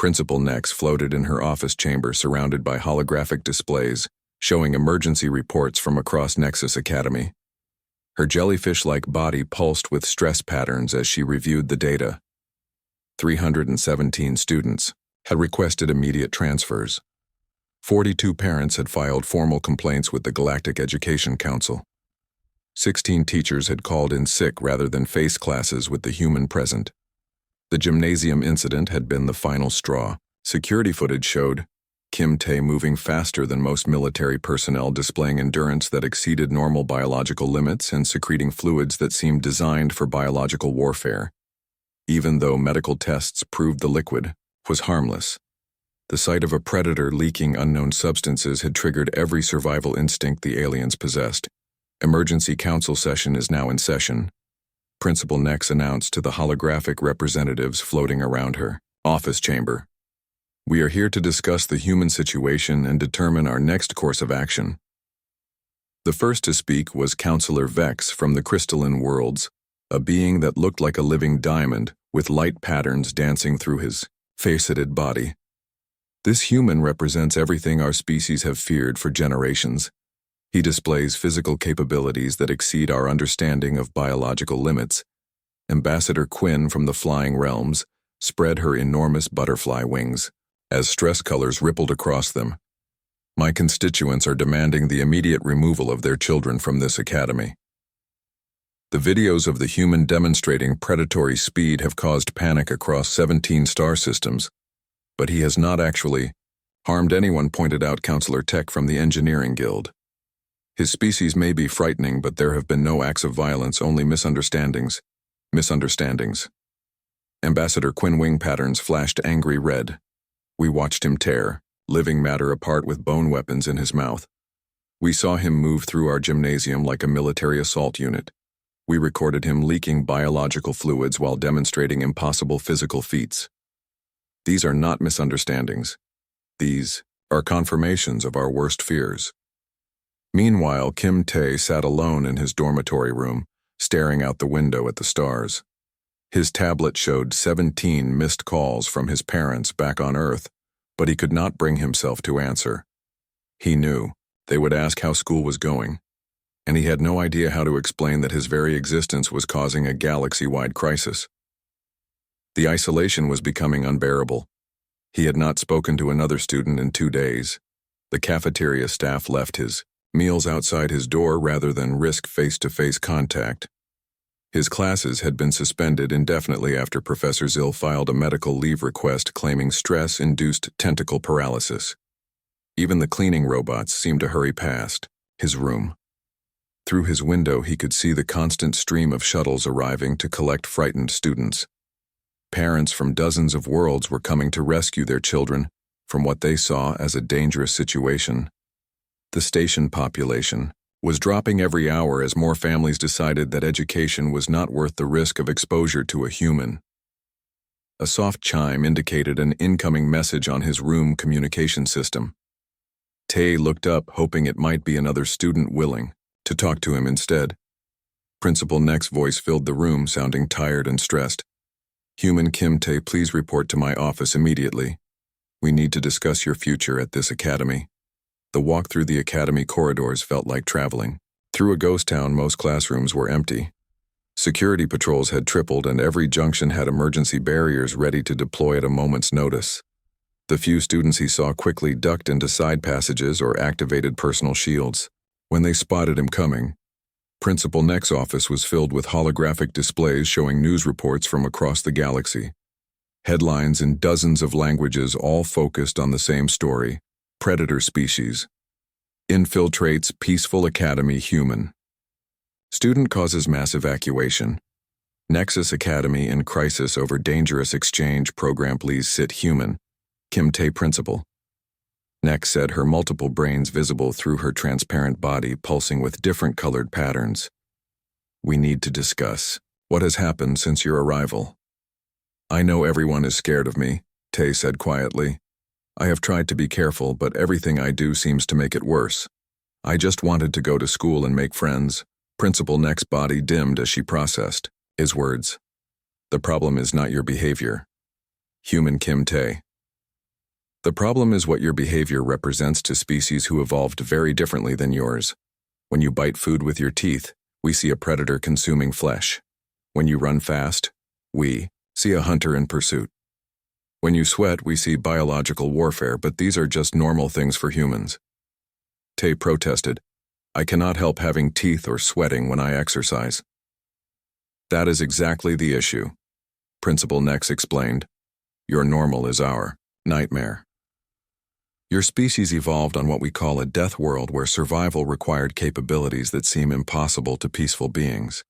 Principal Nex floated in her office chamber surrounded by holographic displays showing emergency reports from across Nexus Academy. Her jellyfish-like body pulsed with stress patterns as she reviewed the data. 317 students had requested immediate transfers. 42 parents had filed formal complaints with the Galactic Education Council. 16 teachers had called in sick rather than face classes with the human present. The gymnasium incident had been the final straw. Security footage showed Kim Tae moving faster than most military personnel, displaying endurance that exceeded normal biological limits and secreting fluids that seemed designed for biological warfare. Even though medical tests proved the liquid was harmless, the sight of a predator leaking unknown substances had triggered every survival instinct the aliens possessed. Emergency council session is now in session, Principal Nex announced to the holographic representatives floating around her office chamber. We are here to discuss the human situation and determine our next course of action. The first to speak was Counselor Vex from the Crystalline Worlds, a being that looked like a living diamond with light patterns dancing through his faceted body. This human represents everything our species have feared for generations. He displays physical capabilities that exceed our understanding of biological limits. Ambassador Quinn from the Flying Realms spread her enormous butterfly wings as stress colors rippled across them. My constituents are demanding the immediate removal of their children from this academy. The videos of the human demonstrating predatory speed have caused panic across 17 star systems, but he has not actually harmed anyone, pointed out Counselor Tech from the Engineering Guild. His species may be frightening, but there have been no acts of violence, only misunderstandings. Ambassador Quinn wing patterns flashed angry red. We watched him tear living matter apart with bone weapons in his mouth. We saw him move through our gymnasium like a military assault unit. We recorded him leaking biological fluids while demonstrating impossible physical feats. These are not misunderstandings. These are confirmations of our worst fears. Meanwhile, Kim Tae sat alone in his dormitory room, staring out the window at the stars. His tablet showed 17 missed calls from his parents back on Earth, but he could not bring himself to answer. He knew they would ask how school was going, and he had no idea how to explain that his very existence was causing a galaxy-wide crisis. The isolation was becoming unbearable. He had not spoken to another student in 2 days. The cafeteria staff left his meals outside his door rather than risk face-to-face contact. His classes had been suspended indefinitely after Professor Zill filed a medical leave request claiming stress-induced tentacle paralysis. Even the cleaning robots seemed to hurry past his room. Through his window, he could see the constant stream of shuttles arriving to collect frightened students. Parents from dozens of worlds were coming to rescue their children from what they saw as a dangerous situation. The station population was dropping every hour as more families decided that education was not worth the risk of exposure to a human. A soft chime indicated an incoming message on his room communication system. Tae looked up, hoping it might be another student willing to talk to him instead. Principal Nex's voice filled the room, sounding tired and stressed. Human Kim Tae, please report to my office immediately. We need to discuss your future at this academy. The walk through the academy corridors felt like traveling through a ghost town. Most classrooms were empty. Security patrols had tripled, and every junction had emergency barriers ready to deploy at a moment's notice. The few students he saw quickly ducked into side passages or activated personal shields. When they spotted him coming, Principal Nex's office was filled with holographic displays showing news reports from across the galaxy. Headlines in dozens of languages, all focused on the same story: predator species infiltrates peaceful academy human. Student causes mass evacuation. Nexus Academy in crisis over dangerous exchange program. Please sit, human Kim Tae, principal. Nex said, her multiple brains visible through her transparent body, pulsing with different colored patterns. We need to discuss what has happened since your arrival. I know everyone is scared of me, Tae said quietly. I have tried to be careful, but everything I do seems to make it worse. I just wanted to go to school and make friends. Principal Nex's body dimmed as she processed his words. The problem is not your behavior. Human Kim Tae. The problem is what your behavior represents to species who evolved very differently than yours. When you bite food with your teeth, we see a predator consuming flesh. When you run fast, we see a hunter in pursuit. When you sweat, we see biological warfare, but these are just normal things for humans. Tay protested, I cannot help having teeth or sweating when I exercise. That is exactly the issue, Principal Nex explained. Your normal is our nightmare. Your species evolved on what we call a death world where survival required capabilities that seem impossible to peaceful beings.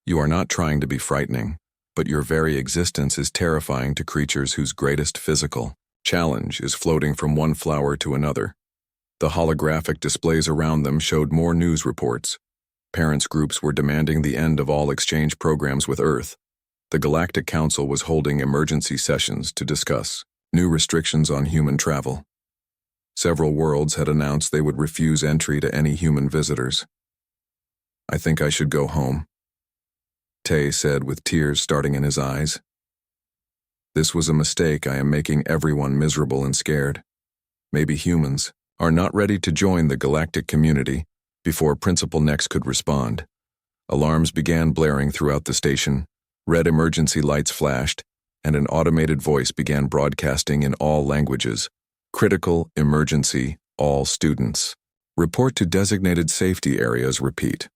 You are not trying to be frightening, but your very existence is terrifying to creatures whose greatest physical challenge is floating from one flower to another. The holographic displays around them showed more news reports. Parents' groups were demanding the end of all exchange programs with Earth. The Galactic Council was holding emergency sessions to discuss new restrictions on human travel. Several worlds had announced they would refuse entry to any human visitors. I think I should go home, Tay said with tears starting in his eyes. This was a mistake. I am making everyone miserable and scared. Maybe humans are not ready to join the galactic community. Before Principal Nex could respond, alarms began blaring throughout the station, red emergency lights flashed, and an automated voice began broadcasting in all languages. Critical emergency, all students. Report to designated safety areas, repeat.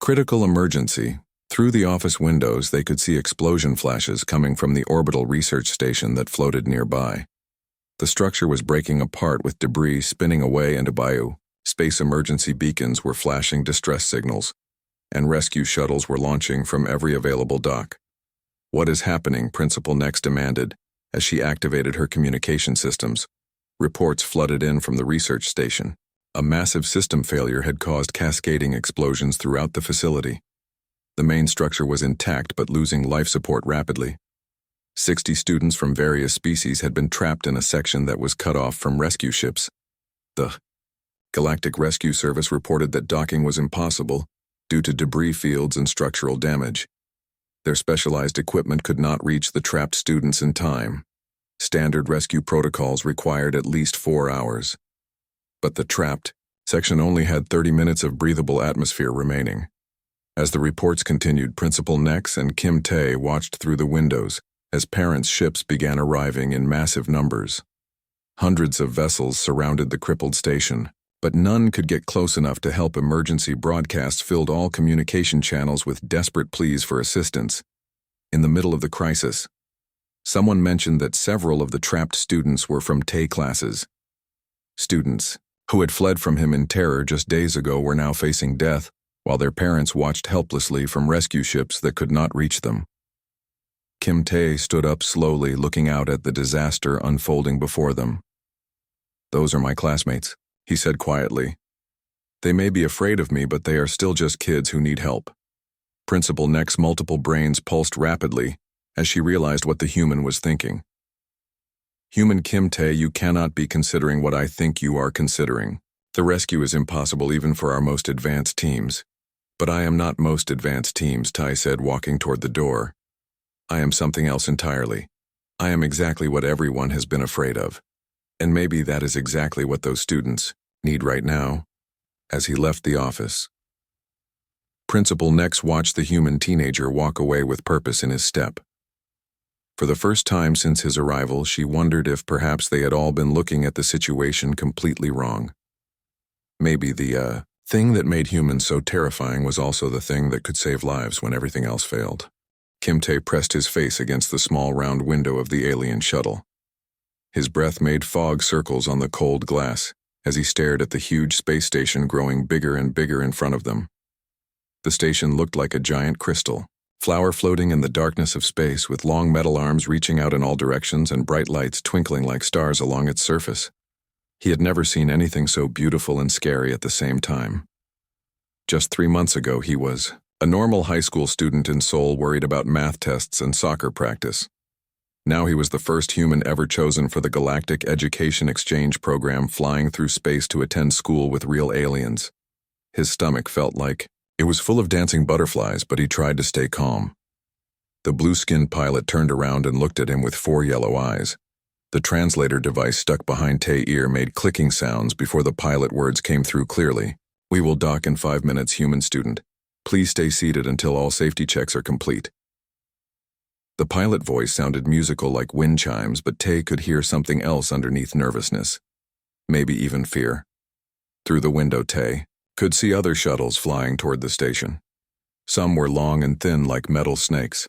Critical emergency. Through the office windows, they could see explosion flashes coming from the orbital research station that floated nearby. The structure was breaking apart with debris spinning away into bayou. Space emergency beacons were flashing distress signals, and rescue shuttles were launching from every available dock. What is happening? Principal Nex demanded as she activated her communication systems. Reports flooded in from the research station. A massive system failure had caused cascading explosions throughout the facility. The main structure was intact but losing life support rapidly. 60 students from various species had been trapped in a section that was cut off from rescue ships. The Galactic Rescue Service reported that docking was impossible due to debris fields and structural damage. Their specialized equipment could not reach the trapped students in time. Standard rescue protocols required at least 4 hours. But the trapped section only had 30 minutes of breathable atmosphere remaining. As the reports continued, Principal Nex and Kim Tay watched through the windows as parents' ships began arriving in massive numbers. Hundreds of vessels surrounded the crippled station, but none could get close enough to help. Emergency broadcasts filled all communication channels with desperate pleas for assistance. In the middle of the crisis, someone mentioned that several of the trapped students were from Tay classes. Students who had fled from him in terror just days ago were now facing death, while their parents watched helplessly from rescue ships that could not reach them. Kim Tay stood up slowly, looking out at the disaster unfolding before them. Those are my classmates, he said quietly. They may be afraid of me, but they are still just kids who need help. Principal Nex's multiple brains pulsed rapidly as she realized what the human was thinking. Human Kim Tay, you cannot be considering what I think you are considering. The rescue is impossible even for our most advanced teams. But I am not most advanced teams, Tai said, walking toward the door. I am something else entirely. I am exactly what everyone has been afraid of. And maybe that is exactly what those students need right now. As he left the office, Principal Nex watched the human teenager walk away with purpose in his step. For the first time since his arrival, she wondered if perhaps they had all been looking at the situation completely wrong. Maybe the thing that made humans so terrifying was also the thing that could save lives when everything else failed. Kim Tay pressed his face against the small round window of the alien shuttle. His breath made fog circles on the cold glass as he stared at the huge space station growing bigger and bigger in front of them. The station looked like a giant crystal, flower floating in the darkness of space with long metal arms reaching out in all directions and bright lights twinkling like stars along its surface. He had never seen anything so beautiful and scary at the same time. Just 3 months ago, he was a normal high school student in Seoul worried about math tests and soccer practice. Now he was the first human ever chosen for the Galactic Education Exchange Program, flying through space to attend school with real aliens. His stomach felt like it was full of dancing butterflies, but he tried to stay calm. The blue-skinned pilot turned around and looked at him with 4 yellow eyes. The translator device stuck behind Tae's ear made clicking sounds before the pilot words came through clearly. "We will dock in 5 minutes, human student. Please stay seated until all safety checks are complete." The pilot voice sounded musical like wind chimes, but Tae could hear something else underneath nervousness. Maybe even fear. Through the window, Tae could see other shuttles flying toward the station. Some were long and thin like metal snakes.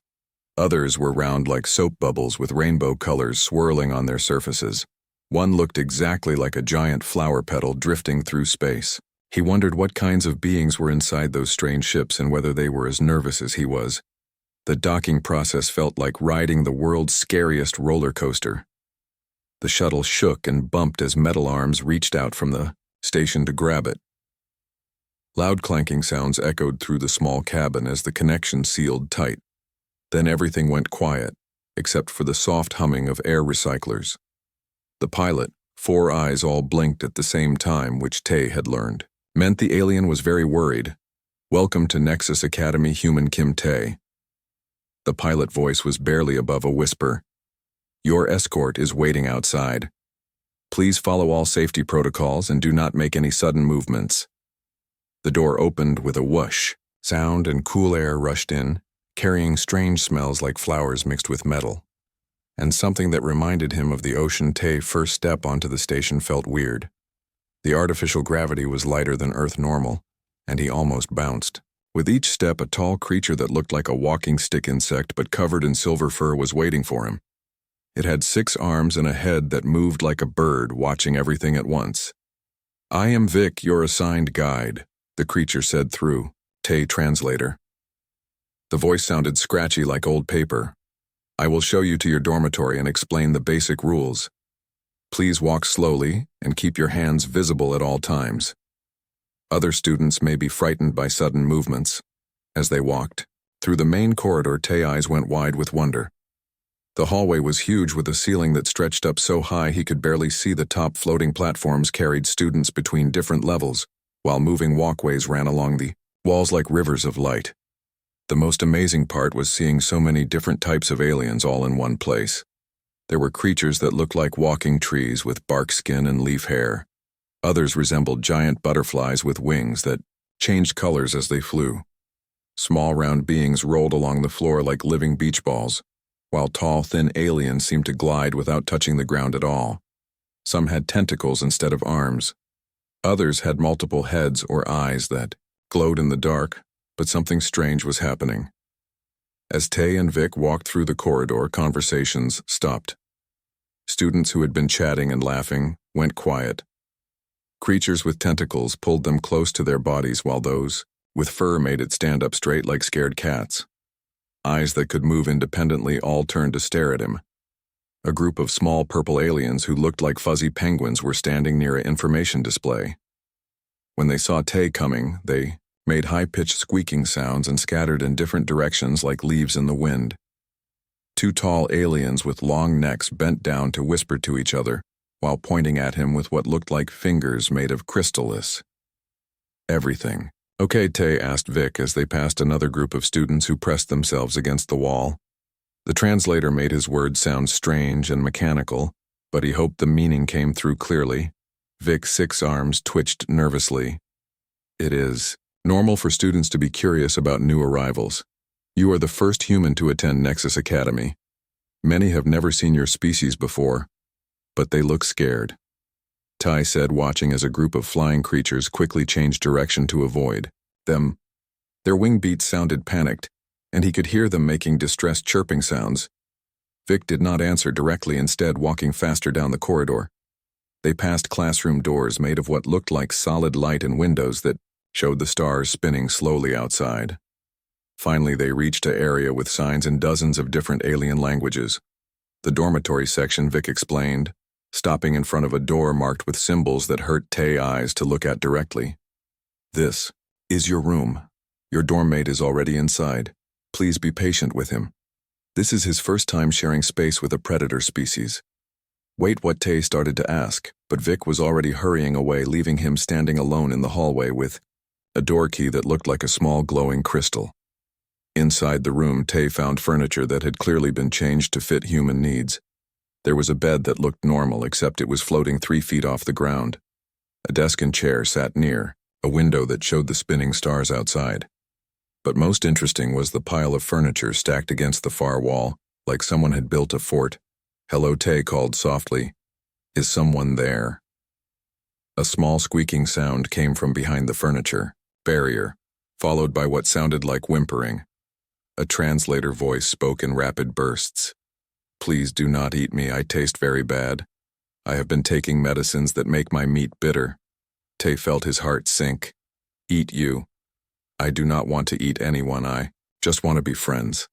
Others were round like soap bubbles with rainbow colors swirling on their surfaces. One looked exactly like a giant flower petal drifting through space. He wondered what kinds of beings were inside those strange ships and whether they were as nervous as he was. The docking process felt like riding the world's scariest roller coaster. The shuttle shook and bumped as metal arms reached out from the station to grab it. Loud clanking sounds echoed through the small cabin as the connection sealed tight. Then everything went quiet, except for the soft humming of air recyclers. The pilot, 4 eyes all blinked at the same time, which Tae had learned meant the alien was very worried. "Welcome to Nexus Academy, human Kim Tae." The pilot voice was barely above a whisper. "Your escort is waiting outside. Please follow all safety protocols and do not make any sudden movements." The door opened with a whoosh sound and cool air rushed in, carrying strange smells like flowers mixed with metal. And something that reminded him of the ocean Tae's first step onto the station felt weird. The artificial gravity was lighter than Earth normal, and he almost bounced. With each step, a tall creature that looked like a walking stick insect but covered in silver fur was waiting for him. It had 6 arms and a head that moved like a bird, watching everything at once. "I am Vic, your assigned guide," the creature said through Tae translator. The voice sounded scratchy like old paper. "I will show you to your dormitory and explain the basic rules. Please walk slowly and keep your hands visible at all times. Other students may be frightened by sudden movements." As they walked through the main corridor, Tae's eyes went wide with wonder. The hallway was huge, with a ceiling that stretched up so high he could barely see the top. Floating platforms carried students between different levels, while moving walkways ran along the walls like rivers of light. The most amazing part was seeing so many different types of aliens all in one place. There were creatures that looked like walking trees with bark skin and leaf hair. Others resembled giant butterflies with wings that changed colors as they flew. Small round beings rolled along the floor like living beach balls, while tall, thin aliens seemed to glide without touching the ground at all. Some had tentacles instead of arms. Others had multiple heads or eyes that glowed in the dark, but something strange was happening. As Tae and Vic walked through the corridor, conversations stopped. Students who had been chatting and laughing went quiet. Creatures with tentacles pulled them close to their bodies, while those with fur made it stand up straight like scared cats. Eyes that could move independently all turned to stare at him. A group of small purple aliens who looked like fuzzy penguins were standing near an information display. When they saw Tae coming, they made high-pitched squeaking sounds and scattered in different directions like leaves in the wind. 2 tall aliens with long necks bent down to whisper to each other, while pointing at him with what looked like fingers made of crystallis. "Everything okay, Tae?" asked Vic as they passed another group of students who pressed themselves against the wall. The translator made his words sound strange and mechanical, but he hoped the meaning came through clearly. Vic's 6 arms twitched nervously. "It is normal for students to be curious about new arrivals. You are the first human to attend Nexus Academy. Many have never seen your species before, but they look scared," Tai said, watching as a group of flying creatures quickly changed direction to avoid them. Their wing beats sounded panicked, and he could hear them making distressed chirping sounds. Vic did not answer directly, instead walking faster down the corridor. They passed classroom doors made of what looked like solid light and windows that showed the stars spinning slowly outside. Finally, they reached an area with signs in dozens of different alien languages. "The dormitory section," Vic explained, stopping in front of a door marked with symbols that hurt Tae's eyes to look at directly. "This is your room. Your dorm mate is already inside. Please be patient with him. This is his first time sharing space with a predator species." Wait, what Tae started to ask, but Vic was already hurrying away, leaving him standing alone in the hallway with a door key that looked like a small glowing crystal. Inside the room, Tae found furniture that had clearly been changed to fit human needs. There was a bed that looked normal, except it was floating 3 feet off the ground. A desk and chair sat near, a window that showed the spinning stars outside. But most interesting was the pile of furniture stacked against the far wall, like someone had built a fort. "Hello," Tay called softly. "Is someone there?" A small squeaking sound came from behind the furniture barrier, followed by what sounded like whimpering. A translator voice spoke in rapid bursts. "Please do not eat me, I taste very bad. I have been taking medicines that make my meat bitter." Tay felt his heart sink. "Eat you? I do not want to eat anyone, I just want to be friends."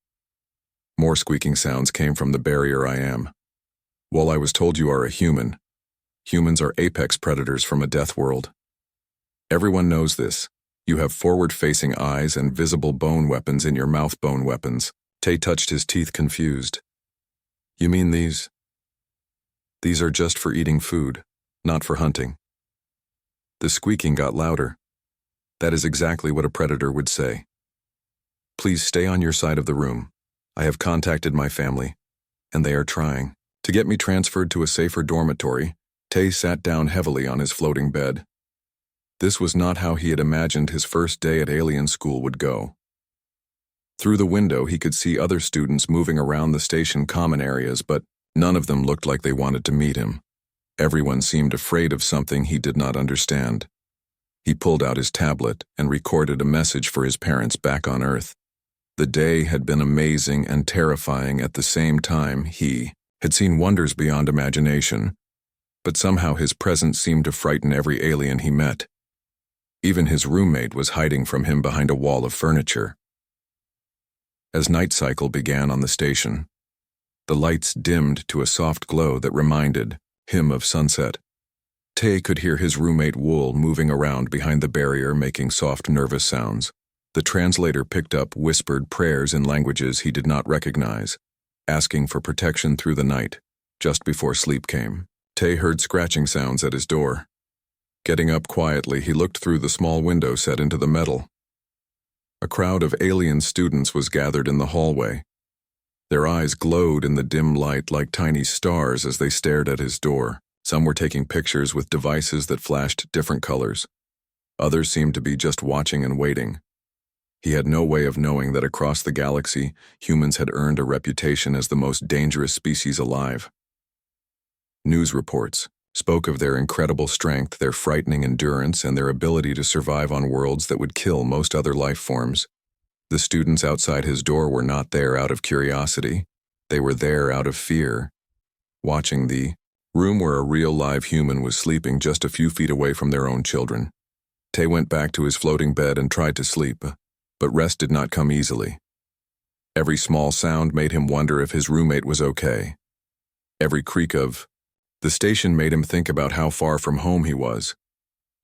More squeaking sounds came from the barrier. "I am. Well, I was told you are a human. Humans are apex predators from a death world. Everyone knows this. You have forward-facing eyes and visible bone weapons in your mouth." "Bone weapons." Tay touched his teeth, confused. "You mean these? These are just for eating food, not for hunting." The squeaking got louder. "That is exactly what a predator would say. Please stay on your side of the room. I have contacted my family, and they are trying to get me transferred to a safer dormitory." Tay sat down heavily on his floating bed. This was not how he had imagined his first day at alien school would go. Through the window, he could see other students moving around the station common areas, but none of them looked like they wanted to meet him. Everyone seemed afraid of something he did not understand. He pulled out his tablet and recorded a message for his parents back on Earth. The day had been amazing and terrifying at the same time. He had seen wonders beyond imagination, but somehow his presence seemed to frighten every alien he met. Even his roommate was hiding from him behind a wall of furniture. As night cycle began on the station, the lights dimmed to a soft glow that reminded him of sunset. Tay could hear his roommate Wool moving around behind the barrier, making soft, nervous sounds. The translator picked up whispered prayers in languages he did not recognize, asking for protection through the night. Just before sleep came, Tay heard scratching sounds at his door. Getting up quietly, he looked through the small window set into the metal. A crowd of alien students was gathered in the hallway. Their eyes glowed in the dim light like tiny stars as they stared at his door. Some were taking pictures with devices that flashed different colors. Others seemed to be just watching and waiting. He had no way of knowing that across the galaxy, humans had earned a reputation as the most dangerous species alive. News reports spoke of their incredible strength, their frightening endurance, and their ability to survive on worlds that would kill most other life forms. The students outside his door were not there out of curiosity. They were there out of fear, watching the room where a real live human was sleeping just a few feet away from their own children. Tay went back to his floating bed and tried to sleep, but rest did not come easily. Every small sound made him wonder if his roommate was okay. Every creak of the station made him think about how far from home he was.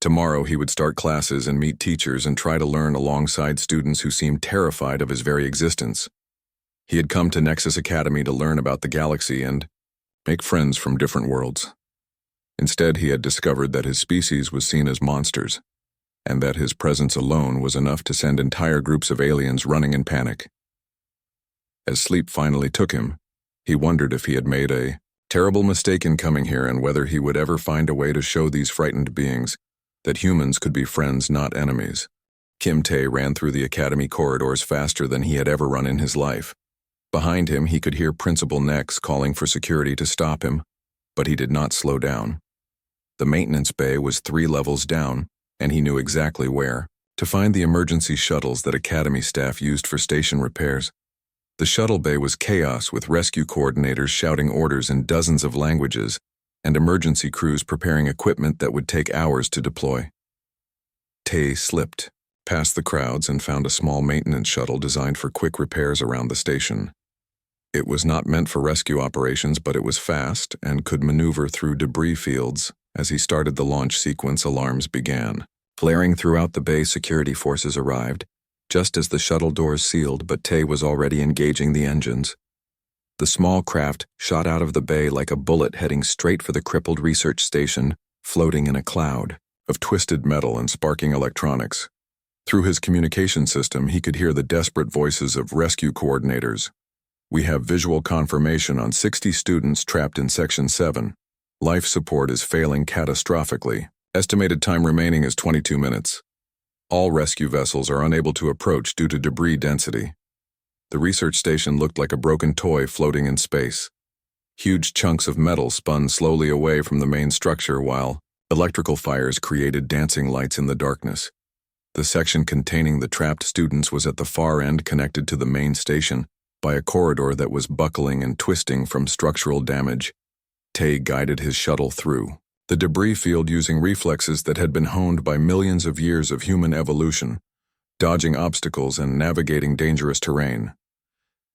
Tomorrow he would start classes and meet teachers and try to learn alongside students who seemed terrified of his very existence. He had come to Nexus Academy to learn about the galaxy and make friends from different worlds. Instead, he had discovered that his species was seen as monsters, and that his presence alone was enough to send entire groups of aliens running in panic. As sleep finally took him, he wondered if he had made a terrible mistake in coming here and whether he would ever find a way to show these frightened beings that humans could be friends, not enemies. Kim Tay ran through the academy corridors faster than he had ever run in his life. Behind him, he could hear Principal Nex calling for security to stop him, but he did not slow down. The maintenance bay was 3 levels down, and he knew exactly where to find the emergency shuttles that academy staff used for station repairs. The shuttle bay was chaos, with rescue coordinators shouting orders in dozens of languages and emergency crews preparing equipment that would take hours to deploy. Tay slipped past the crowds and found a small maintenance shuttle designed for quick repairs around the station. It was not meant for rescue operations, but it was fast and could maneuver through debris fields. As he started the launch sequence, alarms began. Flaring throughout the bay, security forces arrived, just as the shuttle doors sealed, but Tay was already engaging the engines. The small craft shot out of the bay like a bullet, heading straight for the crippled research station, floating in a cloud of twisted metal and sparking electronics. Through his communication system, he could hear the desperate voices of rescue coordinators. We have visual confirmation on 60 students trapped in Section 7. Life support is failing catastrophically. Estimated time remaining is 22 minutes. All rescue vessels are unable to approach due to debris density. The research station looked like a broken toy floating in space. Huge chunks of metal spun slowly away from the main structure while electrical fires created dancing lights in the darkness. The section containing the trapped students was at the far end, connected to the main station by a corridor that was buckling and twisting from structural damage. Tay guided his shuttle through the debris field using reflexes that had been honed by millions of years of human evolution, dodging obstacles and navigating dangerous terrain.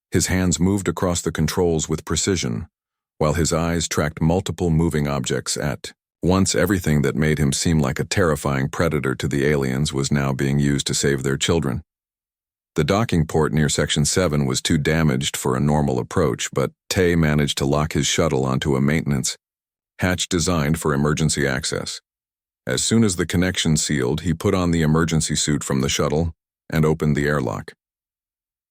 His hands moved across the controls with precision, while his eyes tracked multiple moving objects at once. Everything that made him seem like a terrifying predator to the aliens was now being used to save their children. The docking port near Section 7 was too damaged for a normal approach, but Tay managed to lock his shuttle onto a maintenance hatch designed for emergency access. As soon as the connection sealed, he put on the emergency suit from the shuttle and opened the airlock.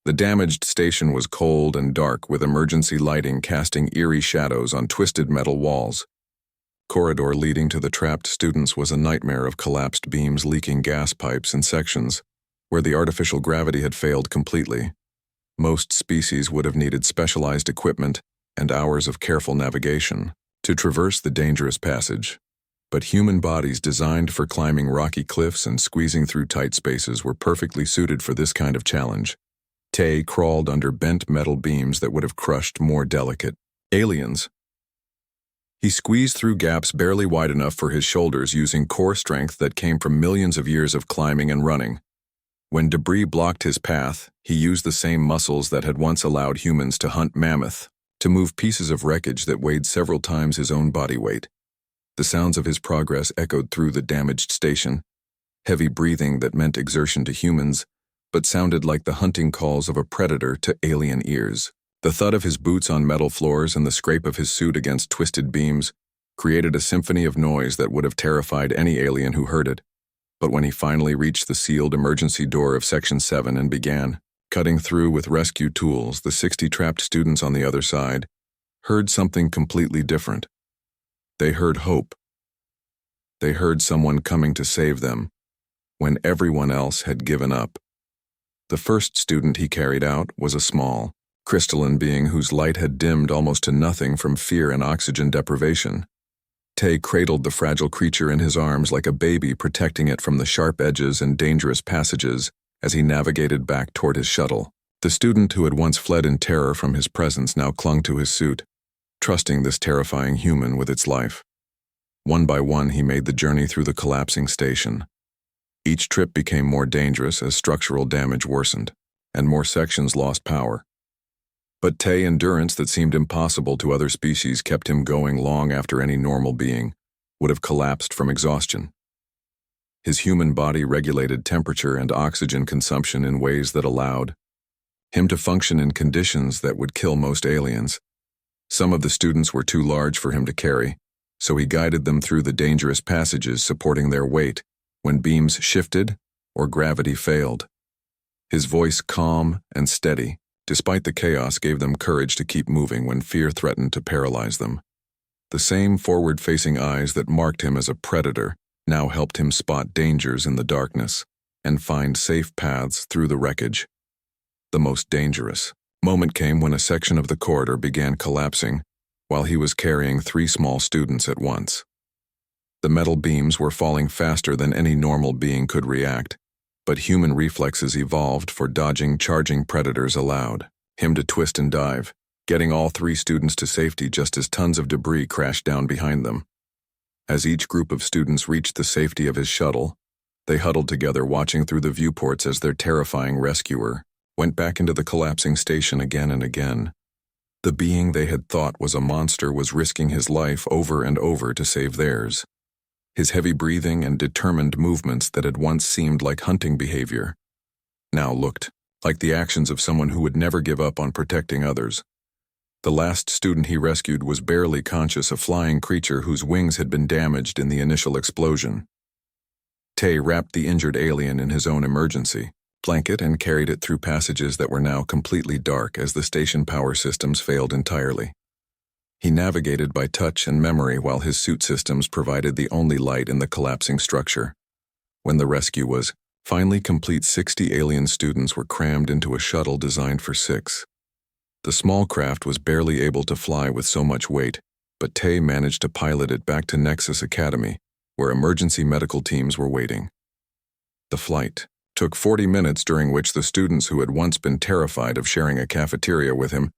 The damaged station was cold and dark, with emergency lighting casting eerie shadows on twisted metal walls. Corridor leading to the trapped students was a nightmare of collapsed beams, leaking gas pipes, and sections where the artificial gravity had failed completely. Most species would have needed specialized equipment and hours of careful navigation to traverse the dangerous passage. But human bodies designed for climbing rocky cliffs and squeezing through tight spaces were perfectly suited for this kind of challenge. Tay crawled under bent metal beams that would have crushed more delicate aliens. He squeezed through gaps barely wide enough for his shoulders using core strength that came from millions of years of climbing and running. When debris blocked his path, he used the same muscles that had once allowed humans to hunt mammoth, to move pieces of wreckage that weighed several times his own body weight. The sounds of his progress echoed through the damaged station, heavy breathing that meant exertion to humans, but sounded like the hunting calls of a predator to alien ears. The thud of his boots on metal floors and the scrape of his suit against twisted beams created a symphony of noise that would have terrified any alien who heard it. But when he finally reached the sealed emergency door of Section 7 and began cutting through with rescue tools, the 60 trapped students on the other side heard something completely different. They heard hope. They heard someone coming to save them when everyone else had given up. The first student he carried out was a small, crystalline being whose light had dimmed almost to nothing from fear and oxygen deprivation. Tay cradled the fragile creature in his arms like a baby, protecting it from the sharp edges and dangerous passages as he navigated back toward his shuttle. The student who had once fled in terror from his presence now clung to his suit, trusting this terrifying human with its life. One by one, he made the journey through the collapsing station. Each trip became more dangerous as structural damage worsened, and more sections lost power. But Tay's endurance that seemed impossible to other species kept him going long after any normal being would have collapsed from exhaustion. His human body regulated temperature and oxygen consumption in ways that allowed him to function in conditions that would kill most aliens. Some of the students were too large for him to carry, so he guided them through the dangerous passages, supporting their weight when beams shifted or gravity failed. His voice, calm and steady, despite the chaos, gave them courage to keep moving when fear threatened to paralyze them. The same forward-facing eyes that marked him as a predator now helped him spot dangers in the darkness and find safe paths through the wreckage. The most dangerous moment came when a section of the corridor began collapsing while he was carrying 3 small students at once. The metal beams were falling faster than any normal being could react, but human reflexes evolved for dodging charging predators allowed him to twist and dive, getting all 3 students to safety just as tons of debris crashed down behind them. As each group of students reached the safety of his shuttle, they huddled together, watching through the viewports as their terrifying rescuer went back into the collapsing station again and again. The being they had thought was a monster was risking his life over and over to save theirs. His heavy breathing and determined movements that had once seemed like hunting behavior now looked like the actions of someone who would never give up on protecting others. The last student he rescued was barely conscious, a flying creature whose wings had been damaged in the initial explosion. Tay wrapped the injured alien in his own emergency blanket and carried it through passages that were now completely dark as the station power systems failed entirely. He navigated by touch and memory while his suit systems provided the only light in the collapsing structure. When the rescue was finally complete, 60 alien students were crammed into a shuttle designed for 6. The small craft was barely able to fly with so much weight, but Tay managed to pilot it back to Nexus Academy, where emergency medical teams were waiting. The flight took 40 minutes, during which the students who had once been terrified of sharing a cafeteria with him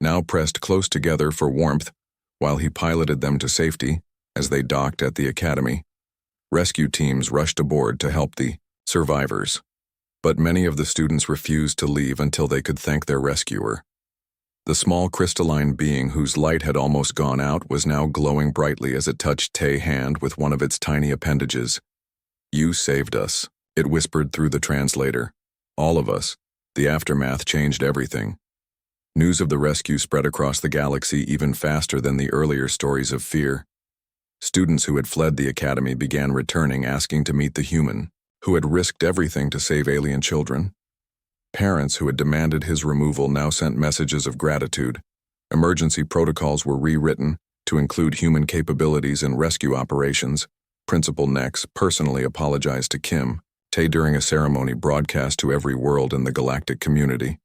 now pressed close together for warmth while he piloted them to safety. As they docked at the academy, rescue teams rushed aboard to help the survivors, but many of the students refused to leave until they could thank their rescuer. The small crystalline being whose light had almost gone out was now glowing brightly as it touched Tay's hand with one of its tiny appendages. "You saved us," it whispered through the translator. "All of us. The aftermath changed everything." News of the rescue spread across the galaxy even faster than the earlier stories of fear. Students who had fled the academy began returning, asking to meet the human who had risked everything to save alien children. Parents who had demanded his removal now sent messages of gratitude. Emergency protocols were rewritten to include human capabilities in rescue operations. Principal Nex personally apologized to Kim Tay during a ceremony broadcast to every world in the galactic community.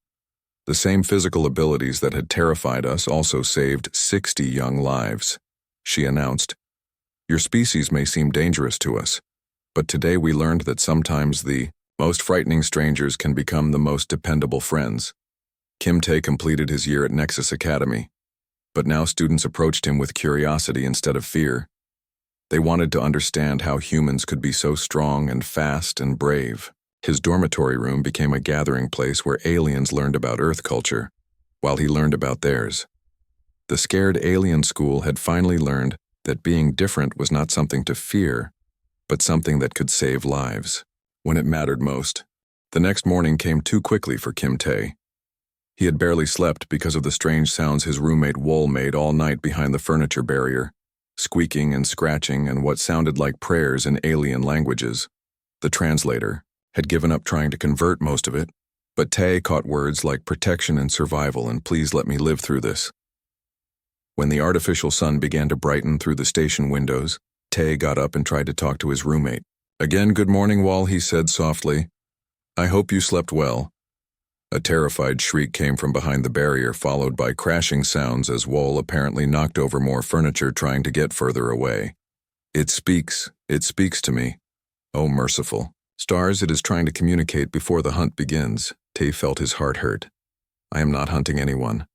The same physical abilities that had terrified us also saved 60 young lives. She announced, "Your species may seem dangerous to us, but today we learned that sometimes the most frightening strangers can become the most dependable friends." Kim Tay completed his year at Nexus Academy, but now students approached him with curiosity instead of fear. They wanted to understand how humans could be so strong and fast and brave. His dormitory room became a gathering place where aliens learned about Earth culture, while he learned about theirs. The scared alien school had finally learned that being different was not something to fear, but something that could save lives when it mattered most. The next morning came too quickly for Kim Tay. He had barely slept because of the strange sounds his roommate Wool made all night behind the furniture barrier, squeaking and scratching and what sounded like prayers in alien languages. The translator had given up trying to convert most of it, but Tay caught words like protection and survival and please let me live through this. When the artificial sun began to brighten through the station windows, Tay got up and tried to talk to his roommate. "Again, good morning, Wall," he said softly. "I hope you slept well." A terrified shriek came from behind the barrier, followed by crashing sounds as Wall apparently knocked over more furniture trying to get further away. It speaks to me. Oh, merciful stars, it is trying to communicate before the hunt begins." Tay felt his heart hurt. "I am not hunting anyone.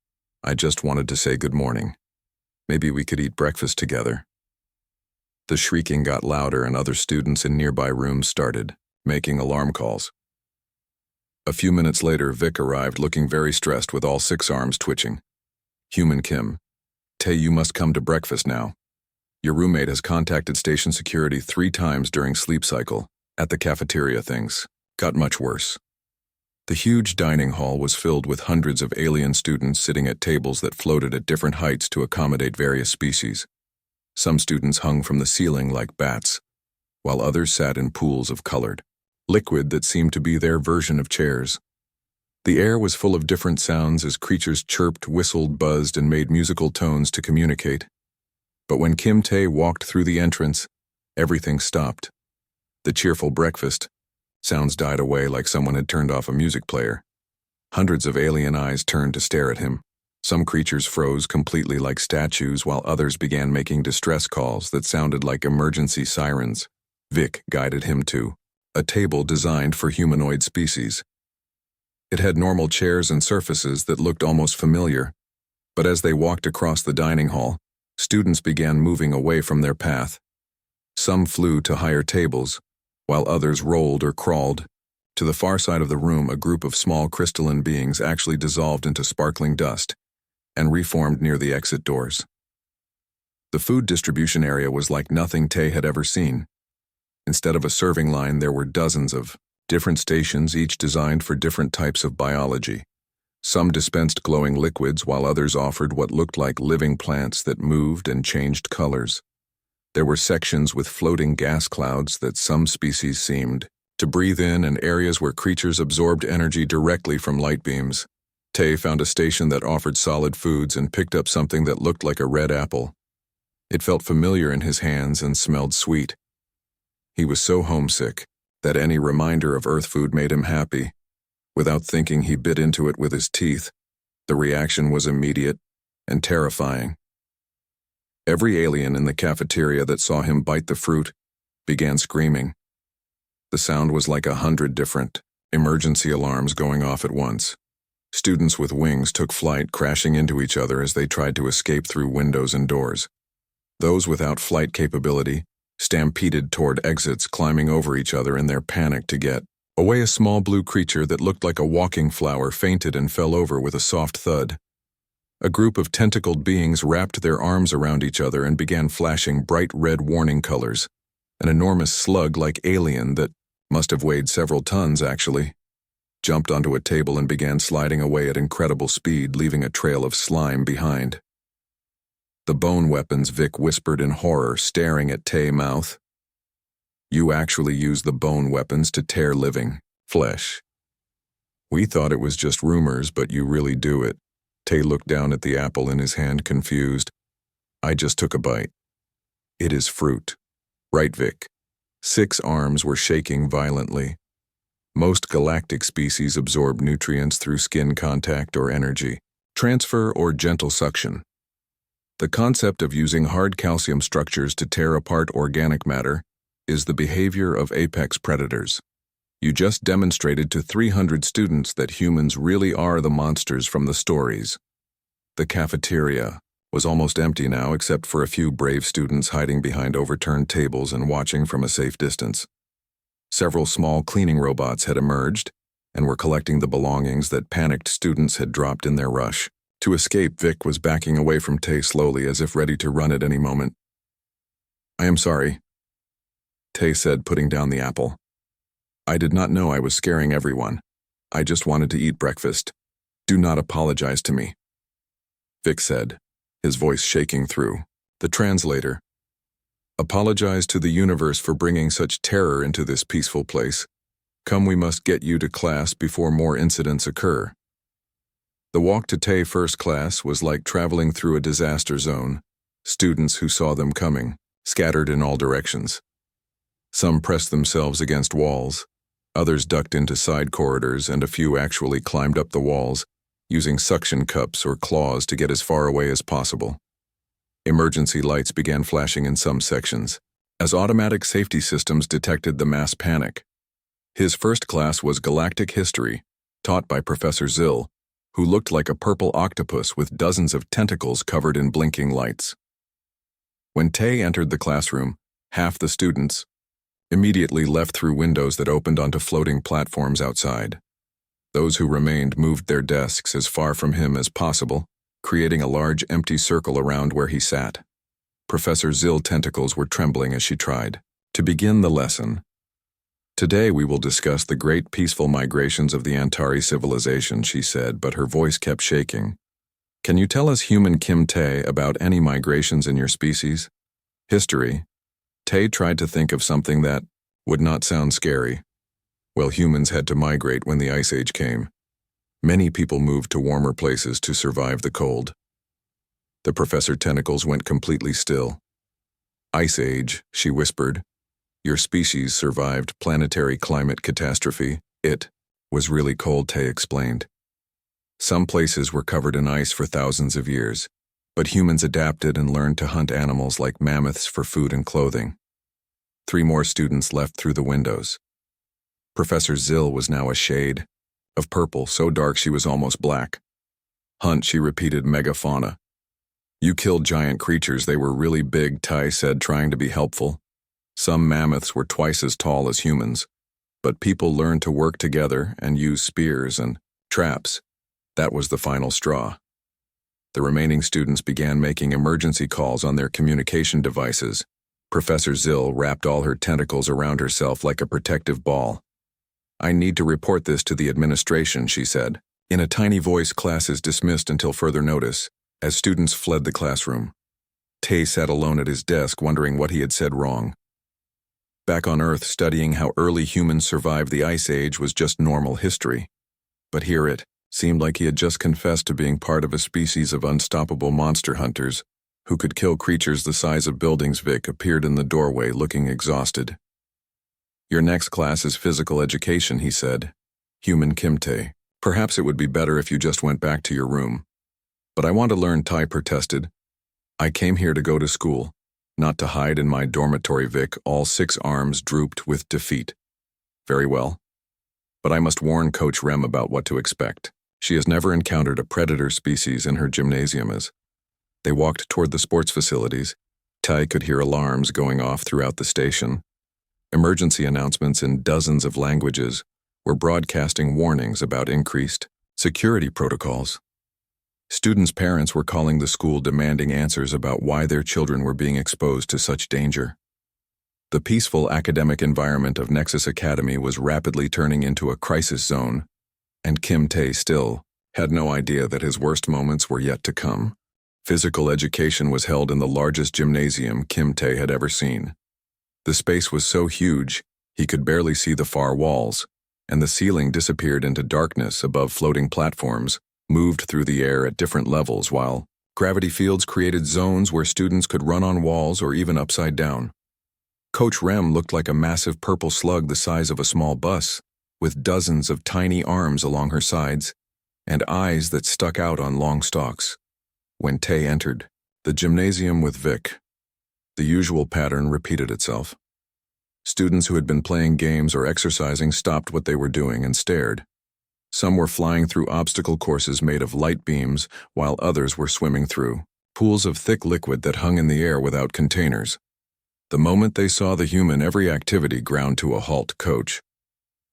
I just wanted to say good morning. Maybe we could eat breakfast together." The shrieking got louder and other students in nearby rooms started making alarm calls. A few minutes later, Vic arrived looking very stressed with all 6 arms twitching. "Human Kim. Tay, you must come to breakfast now. Your roommate has contacted station security 3 times during sleep cycle. At the cafeteria, things got much worse." The huge dining hall was filled with hundreds of alien students sitting at tables that floated at different heights to accommodate various species. Some students hung from the ceiling like bats, while others sat in pools of colored liquid that seemed to be their version of chairs. The air was full of different sounds as creatures chirped, whistled, buzzed, and made musical tones to communicate. But when Kim Tay walked through the entrance, everything stopped. The cheerful breakfast sounds died away like someone had turned off a music player. Hundreds of alien eyes turned to stare at him. Some creatures froze completely like statues, while others began making distress calls that sounded like emergency sirens. Vic guided him to a table designed for humanoid species. It had normal chairs and surfaces that looked almost familiar, but as they walked across the dining hall, students began moving away from their path. Some flew to higher tables, while others rolled or crawled. To the far side of the room, a group of small crystalline beings actually dissolved into sparkling dust and reformed near the exit doors. The food distribution area was like nothing Tay had ever seen. Instead of a serving line, there were dozens of different stations, each designed for different types of biology. Some dispensed glowing liquids, while others offered what looked like living plants that moved and changed colors. There were sections with floating gas clouds that some species seemed to breathe in, and areas where creatures absorbed energy directly from light beams. Tay found a station that offered solid foods and picked up something that looked like a red apple. It felt familiar in his hands and smelled sweet. He was so homesick that any reminder of Earth food made him happy. Without thinking, he bit into it with his teeth. The reaction was immediate and terrifying. Every alien in the cafeteria that saw him bite the fruit began screaming. The sound was like 100 different emergency alarms going off at once. Students with wings took flight, crashing into each other as they tried to escape through windows and doors. Those without flight capability stampeded toward exits, climbing over each other in their panic to get away. A small blue creature that looked like a walking flower fainted and fell over with a soft thud. A group of tentacled beings wrapped their arms around each other and began flashing bright red warning colors. An enormous slug-like alien that must have weighed several tons, actually, jumped onto a table and began sliding away at incredible speed, leaving a trail of slime behind. The bone weapons, Vic whispered in horror, staring at Tay's mouth. You actually use the bone weapons to tear living flesh. We thought it was just rumors, but you really do it. Tay looked down at the apple in his hand, confused. I just took a bite. It is fruit. Right, Vic? 6 arms were shaking violently. Most galactic species absorb nutrients through skin contact or energy transfer or gentle suction. The concept of using hard calcium structures to tear apart organic matter is the behavior of apex predators. You just demonstrated to 300 students that humans really are the monsters from the stories. The cafeteria was almost empty now, except for a few brave students hiding behind overturned tables and watching from a safe distance. Several small cleaning robots had emerged and were collecting the belongings that panicked students had dropped in their rush. To escape, Vic was backing away from Tay slowly, as if ready to run at any moment. I am sorry, Tay said, putting down the apple. I did not know I was scaring everyone. I just wanted to eat breakfast. Do not apologize to me, Vic said, his voice shaking through the translator. Apologize to the universe for bringing such terror into this peaceful place. Come, we must get you to class before more incidents occur. The walk to Tay first class was like traveling through a disaster zone. Students who saw them coming scattered in all directions. Some pressed themselves against walls, others ducked into side corridors, and a few actually climbed up the walls, using suction cups or claws to get as far away as possible. Emergency lights began flashing in some sections, as automatic safety systems detected the mass panic. His first class was Galactic History, taught by Professor Zill, who looked like a purple octopus with dozens of tentacles covered in blinking lights. When Tay entered the classroom, half the students immediately left through windows that opened onto floating platforms outside. Those who remained moved their desks as far from him as possible, creating a large empty circle around where he sat. Professor Zill's tentacles were trembling as she tried to begin the lesson. Today we will discuss the great peaceful migrations of the Antari civilization, she said, but her voice kept shaking. Can you tell us, human Kim Tay, about any migrations in your species? History. Tay tried to think of something that would not sound scary. Well, humans had to migrate when the Ice Age came. Many people moved to warmer places to survive the cold. The professor's tentacles went completely still. Ice Age, she whispered. Your species survived planetary climate catastrophe. It was really cold, Tay explained. Some places were covered in ice for thousands of years, but humans adapted and learned to hunt animals like mammoths for food and clothing. 3 more students left through the windows. Professor Zill was now a shade of purple, so dark she was almost black. Hunt, she repeated, megafauna. You killed giant creatures, they were really big, Tay said, trying to be helpful. Some mammoths were twice as tall as humans, but people learned to work together and use spears and traps. That was the final straw. The remaining students began making emergency calls on their communication devices. Professor Zill wrapped all her tentacles around herself like a protective ball. I need to report this to the administration, she said. In a tiny voice, class is dismissed until further notice, as students fled the classroom. Tay sat alone at his desk, wondering what he had said wrong. Back on Earth, studying how early humans survived the Ice Age was just normal history. But here it seemed like he had just confessed to being part of a species of unstoppable monster hunters who could kill creatures the size of buildings. Vic appeared in the doorway looking exhausted. "Your next class is physical education," he said. "Human Kimte. Perhaps it would be better if you just went back to your room." "But I want to learn," Tai protested. "I came here to go to school, not to hide in my dormitory." Vic, all 6 arms drooped with defeat. "Very well. But I must warn Coach Rem about what to expect. She has never encountered a predator species in her gymnasium." As they walked toward the sports facilities, Tai could hear alarms going off throughout the station. Emergency announcements in dozens of languages were broadcasting warnings about increased security protocols. Students' parents were calling the school demanding answers about why their children were being exposed to such danger. The peaceful academic environment of Nexus Academy was rapidly turning into a crisis zone, and Kim Tae still had no idea that his worst moments were yet to come. Physical education was held in the largest gymnasium Kim Tae had ever seen. The space was so huge, he could barely see the far walls, and the ceiling disappeared into darkness above floating platforms, moved through the air at different levels, while gravity fields created zones where students could run on walls or even upside down. Coach Rem looked like a massive purple slug the size of a small bus, with dozens of tiny arms along her sides and eyes that stuck out on long stalks. When Tae entered the gymnasium with Vic, the usual pattern repeated itself. Students who had been playing games or exercising stopped what they were doing and stared. Some were flying through obstacle courses made of light beams, while others were swimming through pools of thick liquid that hung in the air without containers. The moment they saw the human, every activity ground to a halt. Coach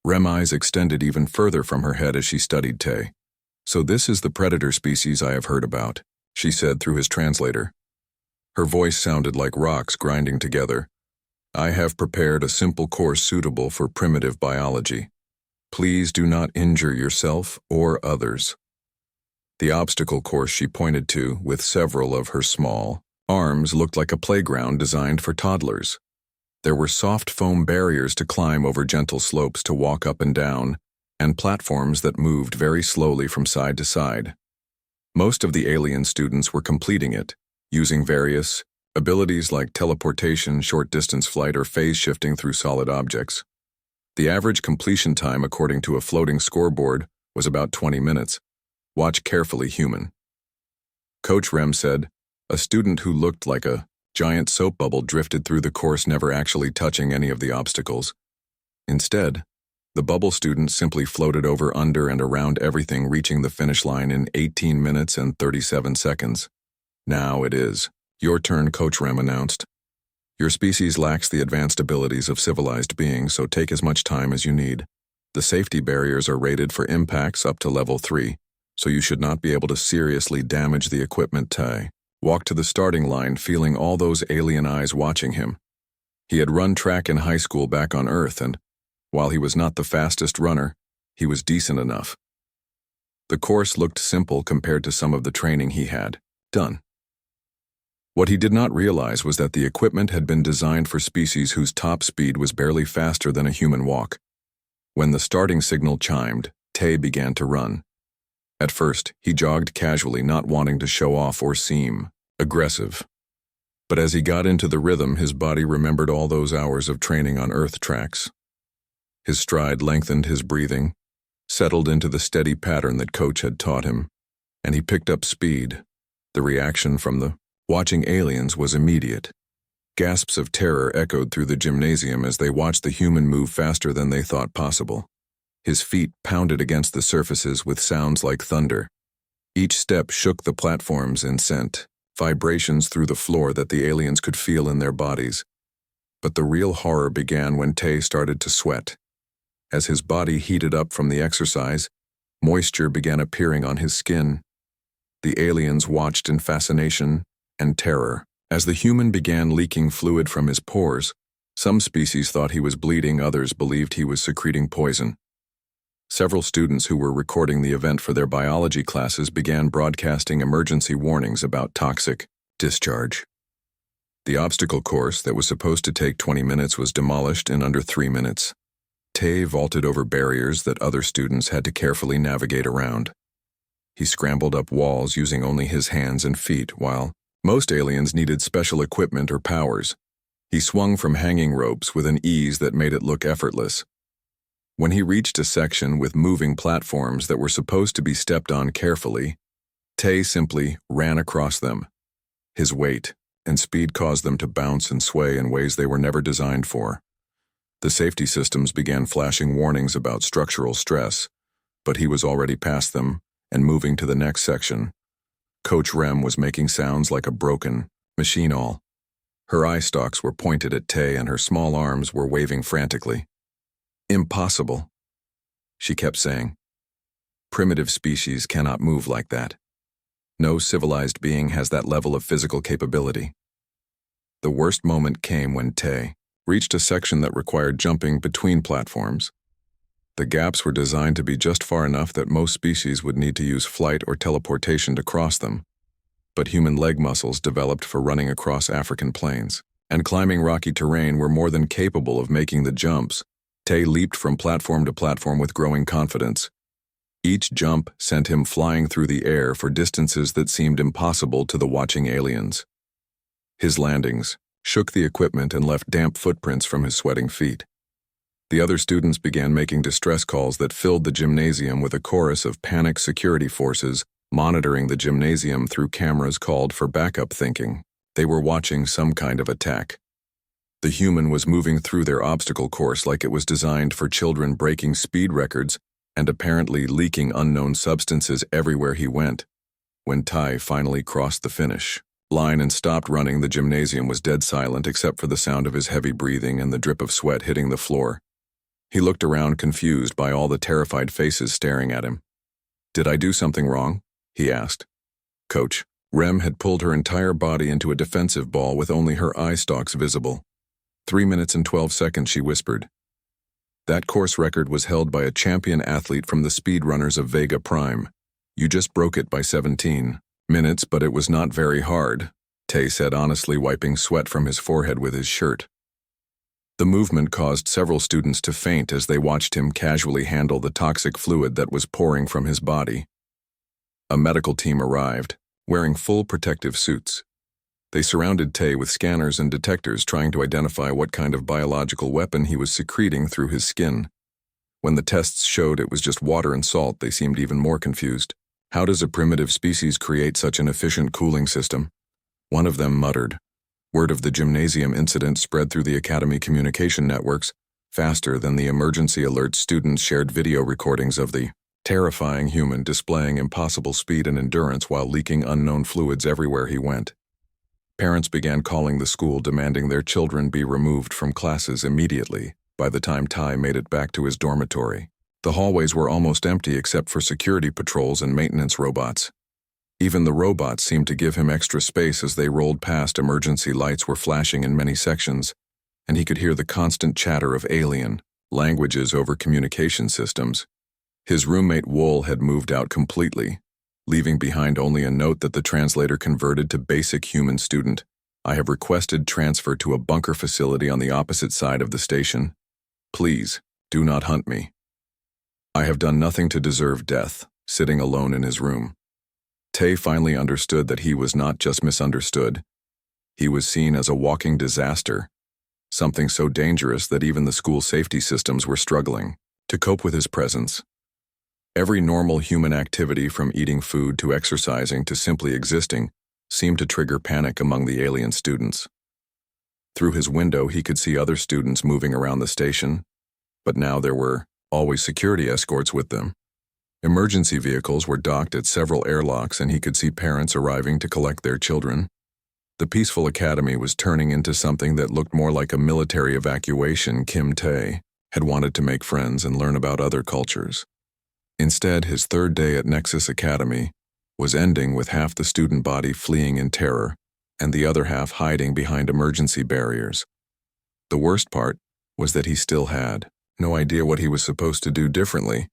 Rem's eyes extended even further from her head as she studied Tae. "So this is the predator species I have heard about," she said through his translator. Her voice sounded like rocks grinding together. "I have prepared a simple course suitable for primitive biology. Please do not injure yourself or others." The obstacle course she pointed to, with several of her small arms, looked like a playground designed for toddlers. There were soft foam barriers to climb over, gentle slopes to walk up and down, and platforms that moved very slowly from side to side. Most of the alien students were completing it, using various abilities like teleportation, short-distance flight, or phase shifting through solid objects. The average completion time, according to a floating scoreboard, was about 20 minutes. "Watch carefully, human." Coach Rem said. A student who looked like a giant soap bubble drifted through the course, never actually touching any of the obstacles. Instead, the bubble student simply floated over, under, and around everything, reaching the finish line in 18 minutes and 37 seconds. "Now it is your turn," Coach Rem announced. "Your species lacks the advanced abilities of civilized beings, so take as much time as you need. The safety barriers are rated for impacts up to level 3, so you should not be able to seriously damage the equipment." Tai walked to the starting line, feeling all those alien eyes watching him. He had run track in high school back on Earth, and while he was not the fastest runner, he was decent enough. The course looked simple compared to some of the training he had done. What he did not realize was that the equipment had been designed for species whose top speed was barely faster than a human walk. When the starting signal chimed, Tae began to run. At first, he jogged casually, not wanting to show off or seem aggressive. But as he got into the rhythm, his body remembered all those hours of training on Earth tracks. His stride lengthened, his breathing settled into the steady pattern that Coach had taught him, and he picked up speed. The reaction from the watching aliens was immediate. Gasps of terror echoed through the gymnasium as they watched the human move faster than they thought possible. His feet pounded against the surfaces with sounds like thunder. Each step shook the platforms and sent vibrations through the floor that the aliens could feel in their bodies. But the real horror began when Tae started to sweat. As his body heated up from the exercise, moisture began appearing on his skin. The aliens watched in fascination and terror. As the human began leaking fluid from his pores, some species thought he was bleeding, others believed he was secreting poison. Several students who were recording the event for their biology classes began broadcasting emergency warnings about toxic discharge. The obstacle course that was supposed to take 20 minutes was demolished in under 3 minutes. Tay vaulted over barriers that other students had to carefully navigate around. He scrambled up walls using only his hands and feet, while most aliens needed special equipment or powers. He swung from hanging ropes with an ease that made it look effortless. When he reached a section with moving platforms that were supposed to be stepped on carefully, Tay simply ran across them. His weight and speed caused them to bounce and sway in ways they were never designed for. The safety systems began flashing warnings about structural stress, but he was already past them and moving to the next section. Coach Rem was making sounds like a broken machine awl. Her eye stalks were pointed at Tay and her small arms were waving frantically. "Impossible," she kept saying. "Primitive species cannot move like that. No civilized being has that level of physical capability." The worst moment came when Tay reached a section that required jumping between platforms. The gaps were designed to be just far enough that most species would need to use flight or teleportation to cross them. But human leg muscles developed for running across African plains and climbing rocky terrain were more than capable of making the jumps. Tay leaped from platform to platform with growing confidence. Each jump sent him flying through the air for distances that seemed impossible to the watching aliens. His landings shook the equipment and left damp footprints from his sweating feet. The other students began making distress calls that filled the gymnasium with a chorus of panicked security forces monitoring the gymnasium through cameras called for backup, thinking they were watching some kind of attack. The human was moving through their obstacle course like it was designed for children, breaking speed records and apparently leaking unknown substances everywhere he went. When Tay finally crossed the finish line and stopped running, the gymnasium was dead silent except for the sound of his heavy breathing and the drip of sweat hitting the floor. He looked around, confused by all the terrified faces staring at him. "Did I do something wrong?" he asked. Coach Rem had pulled her entire body into a defensive ball with only her eye stalks visible. 3 minutes and 12 seconds, she whispered. That course record was held by a champion athlete from the speedrunners of Vega Prime. You just broke it by 17 minutes, but it was not very hard, Tay said honestly, wiping sweat from his forehead with his shirt. The movement caused several students to faint as they watched him casually handle the toxic fluid that was pouring from his body. A medical team arrived, wearing full protective suits. They surrounded Tay with scanners and detectors, trying to identify what kind of biological weapon he was secreting through his skin. When the tests showed it was just water and salt, they seemed even more confused. "How does a primitive species create such an efficient cooling system?" One of them muttered. Word of the gymnasium incident spread through the academy communication networks faster than the emergency alerts. Students shared video recordings of the terrifying human displaying impossible speed and endurance while leaking unknown fluids everywhere he went. Parents began calling the school, demanding their children be removed from classes immediately. By the time Tay made it back to his dormitory, the hallways were almost empty except for security patrols and maintenance robots. Even the robots seemed to give him extra space as they rolled past. Emergency lights were flashing in many sections, and he could hear the constant chatter of alien languages over communication systems. His roommate Wool had moved out completely, leaving behind only a note that the translator converted to basic human student. "I have requested transfer to a bunker facility on the opposite side of the station. Please, do not hunt me. I have done nothing to deserve death," sitting alone in his room. Tay finally understood that he was not just misunderstood. He was seen as a walking disaster, something so dangerous that even the school safety systems were struggling to cope with his presence. Every normal human activity, from eating food to exercising to simply existing, seemed to trigger panic among the alien students. Through his window, he could see other students moving around the station, but now there were always security escorts with them. Emergency vehicles were docked at several airlocks, and he could see parents arriving to collect their children. The peaceful academy was turning into something that looked more like a military evacuation. Tay had wanted to make friends and learn about other cultures. Instead, his third day at Nexus Academy was ending with half the student body fleeing in terror and the other half hiding behind emergency barriers. The worst part was that he still had no idea what he was supposed to do differently.